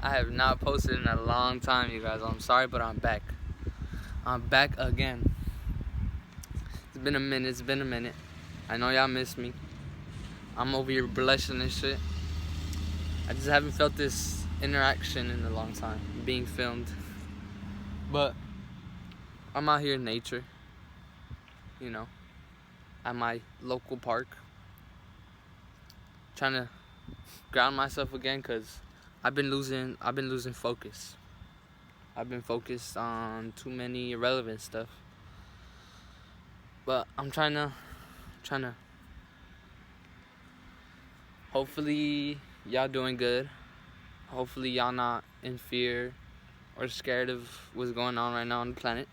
I have not posted in a long time, you guys. I'm sorry, but I'm back. I'm back again. It's been a minute. I know y'all miss me. I'm over here blushing and shit. I just haven't felt this interaction in a long time, being filmed. But I'm out here in nature, at my local park, trying to ground myself again, cause I've been losing focus. I've been focused on too many irrelevant stuff. But I'm trying to hopefully y'all doing good. Hopefully y'all not in fear or scared of what's going on right now on the planet.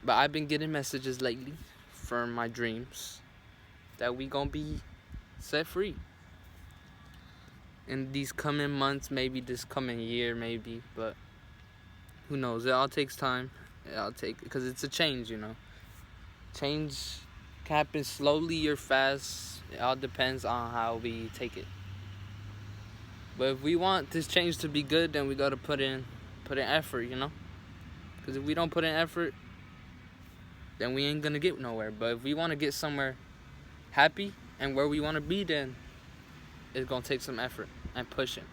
But I've been getting messages lately from my dreams that we gonna be set free in these coming months, maybe this coming year, maybe, but who knows? It all takes time. Because it's a change, Change can happen slowly or fast. It all depends on how we take it. But if we want this change to be good, then we gotta put in effort, Because if we don't put in effort, then we ain't gonna get nowhere. But if we want to get somewhere happy and where we want to be, then it's gonna take some effort and pushing.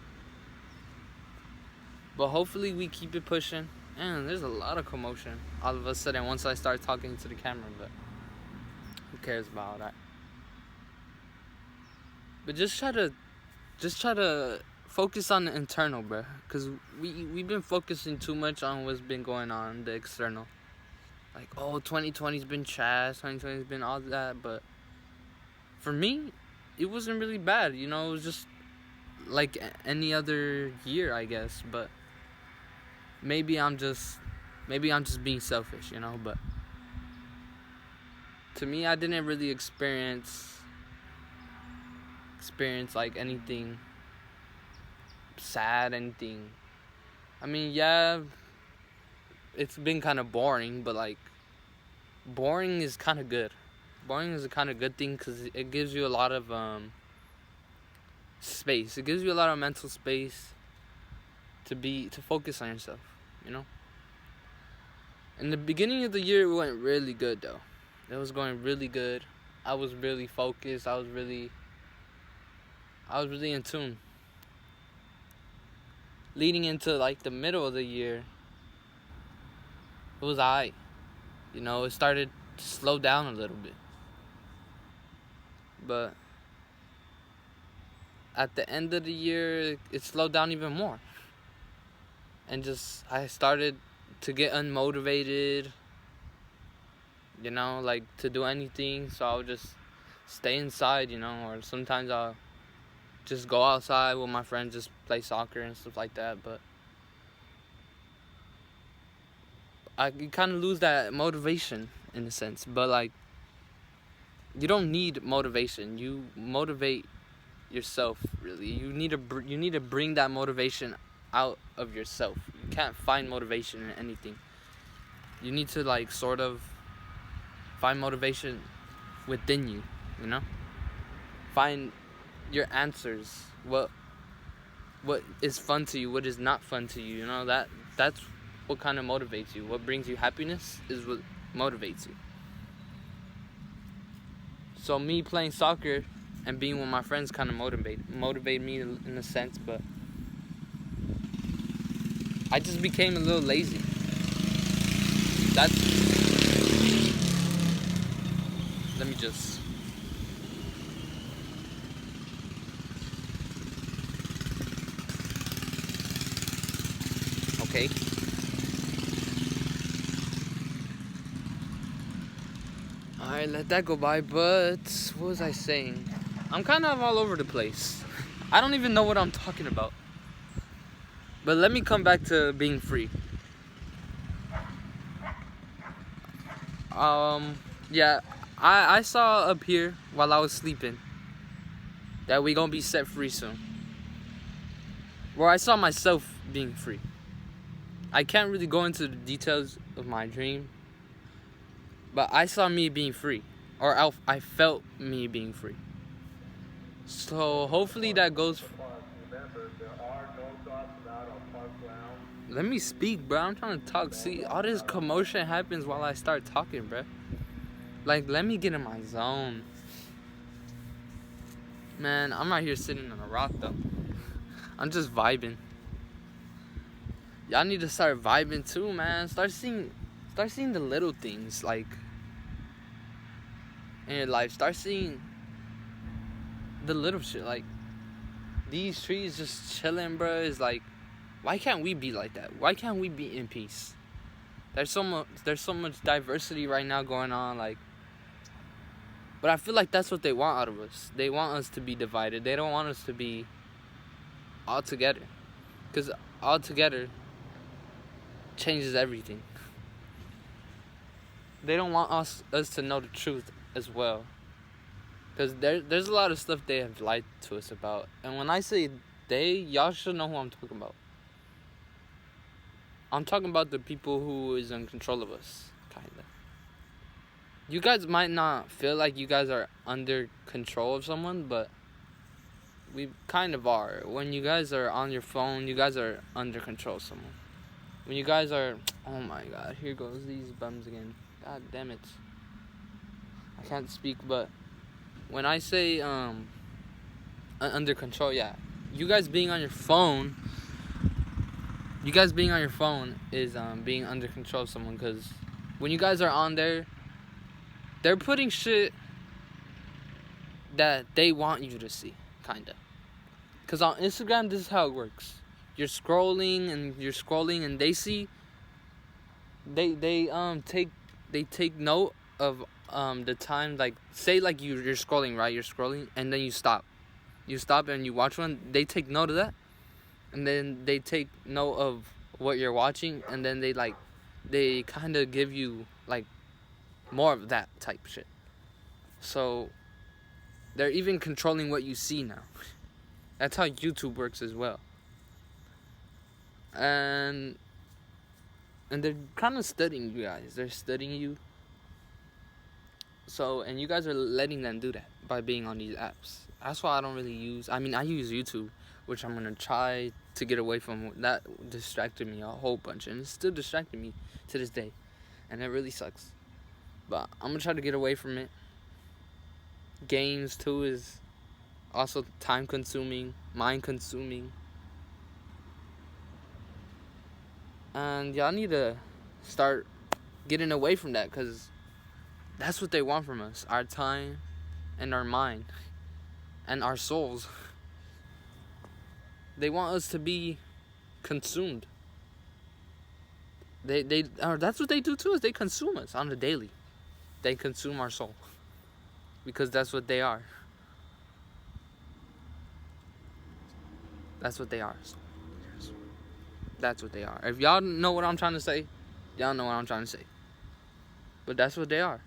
But hopefully we keep it pushing. And there's a lot of commotion all of a sudden once I start talking to the camera, but who cares about all that? But just try to focus on the internal, bro. Cause we've been focusing too much on what's been going on, the external. Like, 2020's been trash, 2020's been all that, but for me, it wasn't really bad, It was just like any other year, I guess, but maybe I'm just being selfish, but to me, I didn't really experience like anything sad, anything. I mean, yeah, it's been kind of boring, but like boring is kind of good. Boring is a kind of good thing because it gives you a lot of space. It gives you a lot of mental space to focus on yourself, In the beginning of the year, it went really good, though. It was going really good. I was really focused. I was really in tune. Leading into like the middle of the year, it was alright. It started to slow down a little bit. But at the end of the year, it slowed down even more. And I started to get unmotivated, like to do anything. So I'll just stay inside, or sometimes I'll just go outside with my friends, just play soccer and stuff like that. But you kind of lose that motivation in a sense. But like, you don't need motivation. You motivate yourself, really. You need to bring that motivation out of yourself. You can't find motivation in anything. You need to like sort of find motivation within you, Find your answers. What is fun to you, what is not fun to you, that's what kind of motivates you. What brings you happiness is what motivates you. So me playing soccer and being with my friends kind of motivate me in a sense, but I just became a little lazy. Let me just... Okay. Alright, let that go by, but what was I saying? I'm kind of all over the place. I don't even know what I'm talking about. But let me come back to being free. Yeah, I saw up here while I was sleeping that we gonna be set free soon. Well, I saw myself being free. I can't really go into the details of my dream, but I saw me being free, or I felt me being free. So hopefully that goes Let me speak, bro. I'm trying to talk. See, all this commotion happens while I start talking, bro. Like, let me get in my zone. Man, I'm right here sitting on a rock, though. I'm just vibing. Y'all need to start vibing too, man. Start seeing the little things, like, in your life. Start seeing the little shit, like, these trees just chilling, bro. Is like, why can't we be like that? Why can't we be in peace? There's so much diversity right now going on, like, but I feel like that's what they want out of us. They want us to be divided. They don't want us to be all together, because all together changes everything. They don't want us to know the truth as well, because there's a lot of stuff they have lied to us about. And when I say they, y'all should know who I'm talking about. I'm talking about the people who is in control of us, kinda. You guys might not feel like you guys are under control of someone, but we kind of are. When you guys are on your phone, you guys are under control of someone. When you guys are, oh my god, here goes these bums again. God damn it. I can't speak, but when I say under control, yeah. You guys being on your phone is being under control of someone, because when you guys are on there, they're putting shit that they want you to see, kinda. Because on Instagram, this is how it works. You're scrolling and they see, they take note of the time, like, say, like, you're scrolling, right? You're scrolling and then you stop and you watch one. They take note of that, and then they take note of what you're watching, and then they kind of give you, like, more of that type shit. So they're even controlling what you see now. That's how YouTube works as well. And they're kind of studying you guys. They're studying you. So, and you guys are letting them do that by being on these apps. That's why I don't really use, I use YouTube, which I'm going to try to get away from. That distracted me a whole bunch, and it's still distracting me to this day. And it really sucks. But I'm going to try to get away from it. Games, too, is also time-consuming, mind-consuming. And y'all need to start getting away from that, because that's what they want from us. Our time and our mind and our souls. They want us to be consumed. That's what they do too, is they consume us on the daily. They consume our soul, because that's what they are. That's what they are. That's what they are. If y'all know what I'm trying to say, y'all know what I'm trying to say. But that's what they are.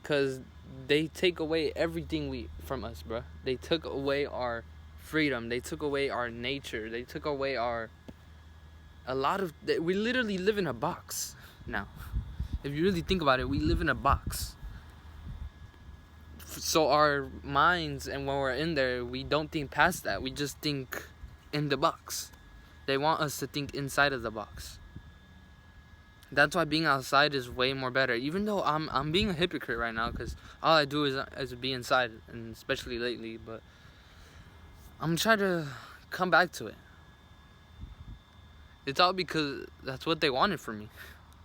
Because they take away everything from us, bruh. They took away our freedom. They took away our nature. They took away we literally live in a box now. If you really think about it, we live in a box. So our minds, and when we're in there, we don't think past that. We just think in the box. They want us to think inside of the box. That's why being outside is way more better. Even though I'm being a hypocrite right now, because all I do is be inside, and especially lately. But I'm trying to come back to it. It's all because that's what they wanted from me,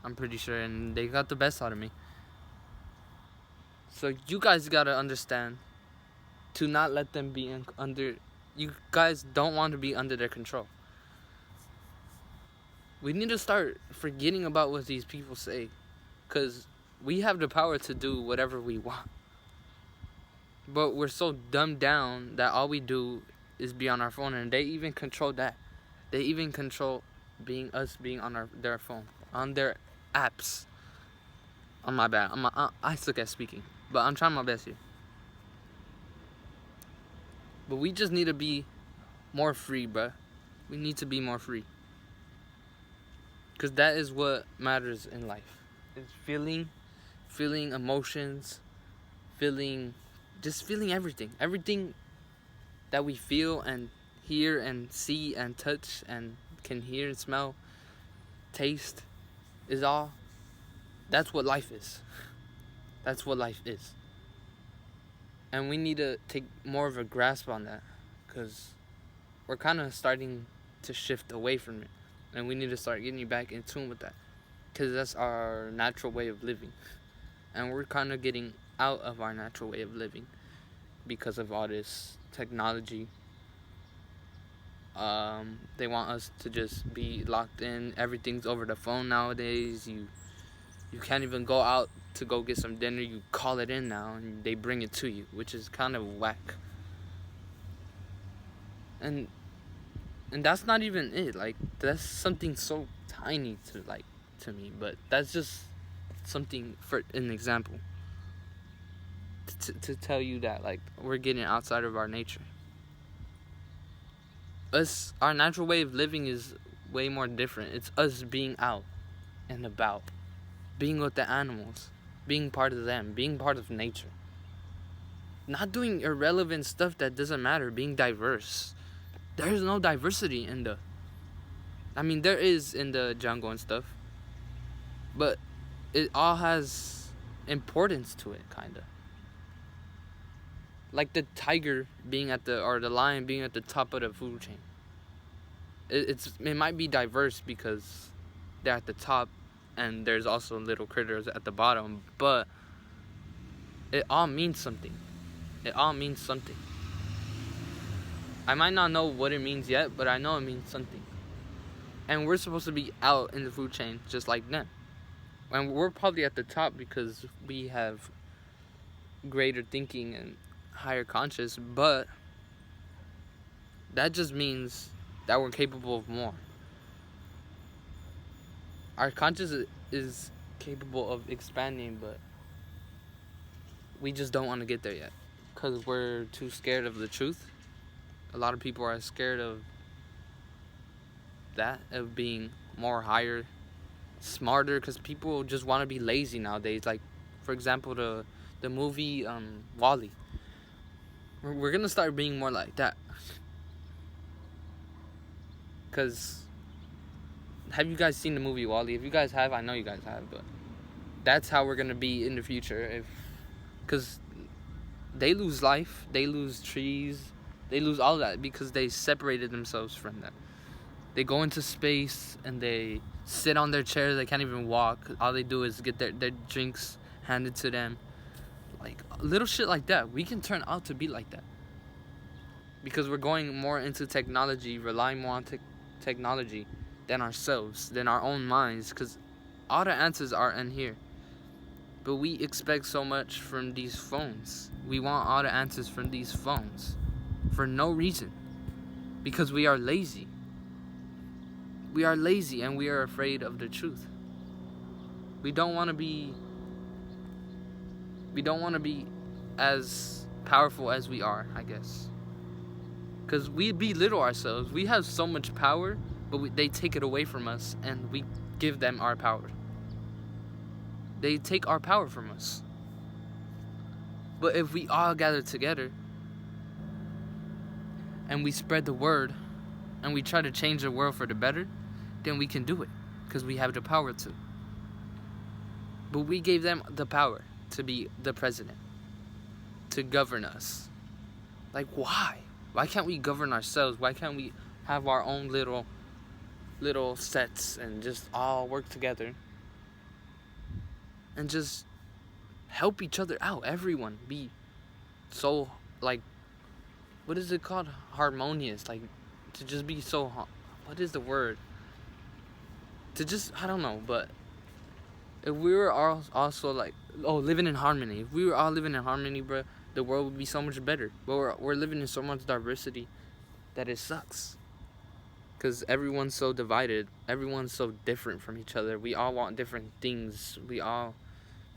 I'm pretty sure, and they got the best out of me. So you guys gotta understand to not let them be under. You guys don't want to be under their control. We need to start forgetting about what these people say, because we have the power to do whatever we want. But we're so dumbed down that all we do is be on our phone, and they even control that. They even control being on their phone, on their apps. Oh, my bad. I suck at speaking, but I'm trying my best here. But we just need to be more free, bruh. We need to be more free. Because that is what matters in life. It's feeling emotions, feeling everything. Everything that we feel and hear and see and touch and can hear and smell, taste, is all. That's what life is. That's what life is. And we need to take more of a grasp on that, because we're kind of starting to shift away from it. And we need to start getting back in tune with that, because that's our natural way of living. And we're kind of getting out of our natural way of living because of all this technology. They want us to just be locked in. Everything's over the phone nowadays. You can't even go out to go get some dinner. You call it in now and they bring it to you, which is kind of whack. And that's not even it. Like, that's something so tiny to me, but that's just something for an example to tell you that, like, we're getting outside of our nature. Our natural way of living is way more different. It's us being out and about, being with the animals, being part of them, being part of nature. Not doing irrelevant stuff that doesn't matter, being diverse. There's no diversity in there is in the jungle and stuff, but it all has importance to it, kinda. Like the tiger being or the lion being at the top of the food chain. It might be diverse because they're at the top and there's also little critters at the bottom, but it all means something. It all means something. I might not know what it means yet, but I know it means something. And we're supposed to be out in the food chain just like them. And we're probably at the top because we have greater thinking and higher conscious, but that just means that we're capable of more. Our conscious is capable of expanding, but we just don't want to get there yet because we're too scared of the truth. A lot of people are scared of that, of being more higher, smarter, because people just want to be lazy nowadays. Like, for example, the movie WALL-E. We're gonna start being more like that. Because, have you guys seen the movie WALL-E? If you guys have, I know you guys have, but that's how we're gonna be in the future. Because they lose life, they lose trees, they lose all that because they separated themselves from that. They go into space and they sit on their chairs. They can't even walk. All they do is get their drinks handed to them. Like, little shit like that. We can turn out to be like that. Because we're going more into technology, relying more on technology than ourselves, than our own minds. Because all the answers are in here. But we expect so much from these phones. We want all the answers from these phones. For no reason. Because we are lazy. We are lazy and we are afraid of the truth. We don't want to be as powerful as we are, I guess. Because we belittle ourselves. We have so much power, but they take it away from us and we give them our power. They take our power from us. But if we all gather together and we spread the word and we try to change the world for the better, then we can do it because we have the power to. But we gave them the power to be the president, to govern us. Like, why? Why can't we govern ourselves? Why can't we have our own little sets and just all work together and just help each other out? Everyone be so, like, what is it called? Harmonious. Like, to just be so, what is the word? To just, I don't know, but if we were all also like, living in harmony. If we were all living in harmony, bro, the world would be so much better. But we're living in so much diversity that it sucks. Because everyone's so divided. Everyone's so different from each other. We all want different things.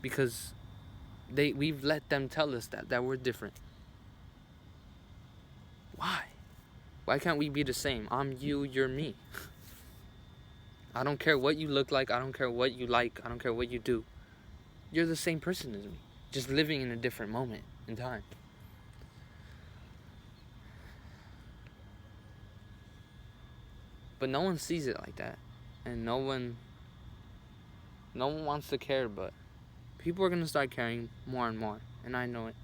Because we've let them tell us that we're different. Why? Why can't we be the same? I'm you, you're me. I don't care what you look like. I don't care what you like. I don't care what you do. You're the same person as me. Just living in a different moment in time. But no one sees it like that. And no one wants to care, but people are going to start caring more and more. And I know it.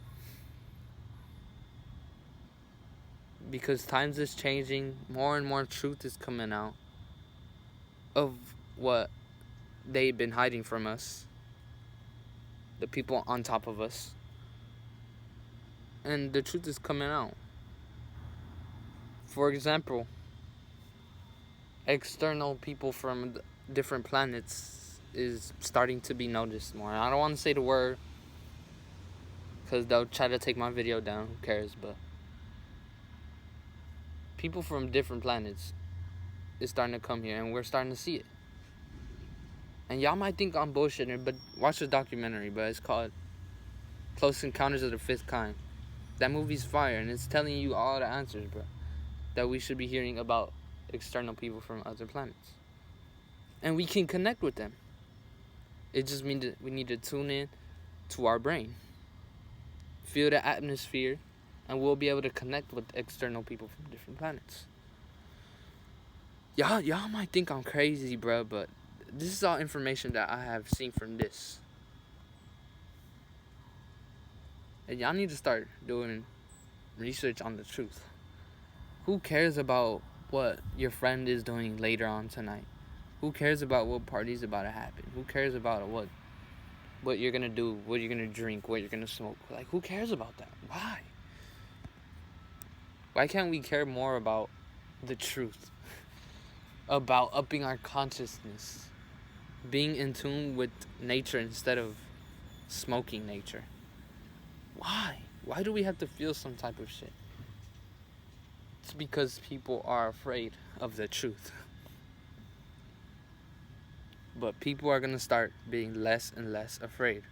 Because times is changing, more and more truth is coming out of what they've been hiding from us, the people on top of us, and the truth is coming out. For example, external people from different planets is starting to be noticed more. I don't want to say the word because they'll try to take my video down, who cares, but people from different planets is starting to come here, and we're starting to see it. And y'all might think I'm bullshitting, but watch the documentary, but it's called Close Encounters of the Fifth Kind. That movie's fire, and it's telling you all the answers, bro, that we should be hearing about external people from other planets. And we can connect with them. It just means that we need to tune in to our brain, feel the atmosphere, and we'll be able to connect with external people from different planets. Y'all might think I'm crazy, bro, but this is all information that I have seen from this. And y'all need to start doing research on the truth. Who cares about what your friend is doing later on tonight? Who cares about what party's about to happen? Who cares about what you're gonna do, what you're gonna drink, what you're gonna smoke? Like, who cares about that? Why? Why can't we care more about the truth? About upping our consciousness, being in tune with nature instead of smoking nature. Why? Why do we have to feel some type of shit? It's because people are afraid of the truth. But people are gonna start being less and less afraid,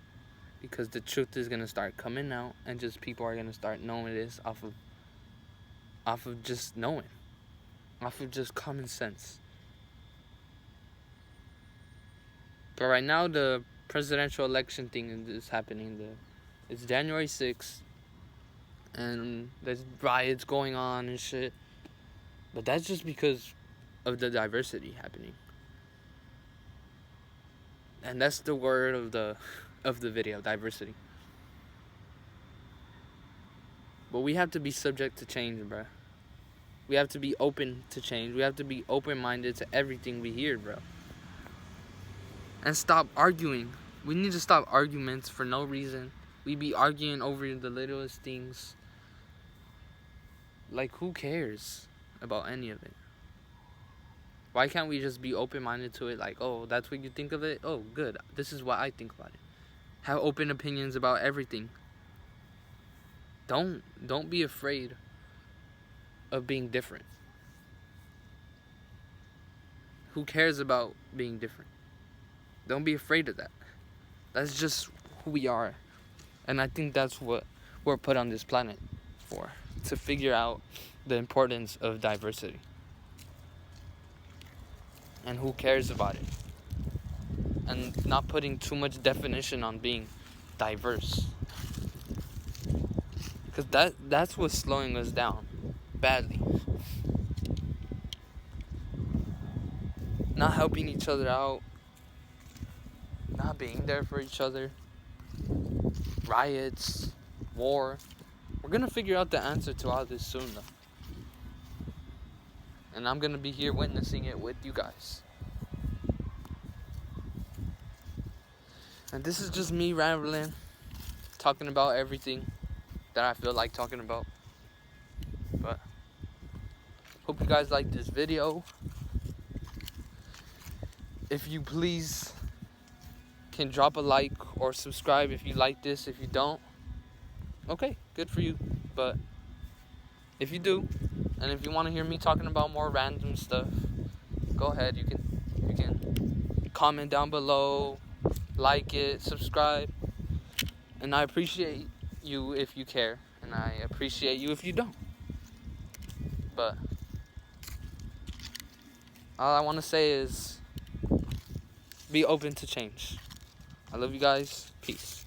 because the truth is gonna start coming out, and just people are gonna start knowing this off of just knowing, off of just common sense. But right now, the presidential election thing is happening. It's January 6th, and there's riots going on and shit. But that's just because of the diversity happening. And that's the word of the video, diversity. But we have to be subject to change, bro. We have to be open to change. We have to be open-minded to everything we hear, bro. And stop arguing. We need to stop arguments for no reason. We be arguing over the littlest things. Like, who cares about any of it? Why can't we just be open-minded to it? Like, oh, that's what you think of it? Oh, good. This is what I think about it. Have open opinions about everything. Don't be afraid of being different. Who cares about being different? Don't be afraid of that. That's just who we are. And I think that's what we're put on this planet for. To figure out the importance of diversity. And who cares about it. And not putting too much definition on being diverse. Because that's what's slowing us down. Badly. Not helping each other out. Not being there for each other. Riots. War. We're going to figure out the answer to all this soon, though. And I'm going to be here witnessing it with you guys. And this is just me rambling, talking about everything that I feel like talking about. But hope you guys like this video. If you please can drop a like or subscribe if you like this. If you don't, okay, good for you. But if you do, and if you want to hear me talking about more random stuff, go ahead. You can comment down below, like it, subscribe. And I appreciate you if you care, and I appreciate you if you don't. But all I want to say is be open to change. I love you guys. Peace.